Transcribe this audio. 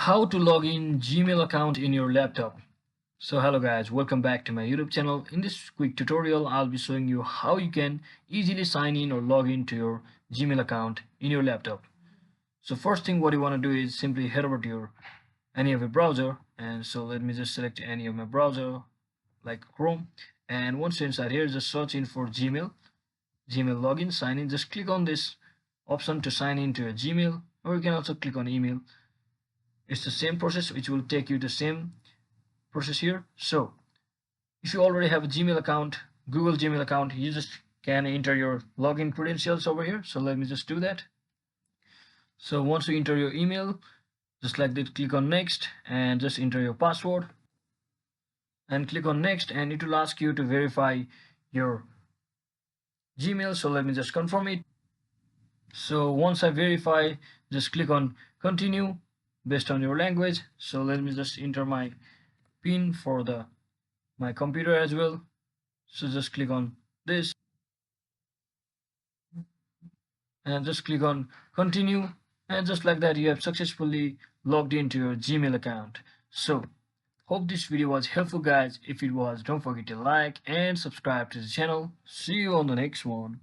How to log in Gmail account in your laptop. So hello guys, welcome back to my YouTube channel. In this quick tutorial I'll be showing you how you can easily sign in or log into your Gmail account in your laptop. So first thing what you want to do is simply head over to your any of your browser, and so let me just select any of my browser like Chrome, and once you're inside here just search in for Gmail login sign in. Just click on this option to sign into your Gmail, or you can also click on email. It's the same process which will take you the same process here. So if you already have a Gmail account, Google Gmail account, you just can enter your login credentials over here. So let me just do that. So once you enter your email, just like that, click on next and just enter your password and click on next, and it will ask you to verify your Gmail. So let me just confirm it. So once I verify, just click on continue based on your language. So let me just enter my pin for my computer as well. So just click on this and just click on continue, and just like that you have successfully logged into your Gmail account. So hope this video was helpful guys. If it was, don't forget to like and subscribe to the channel. See you on the next one.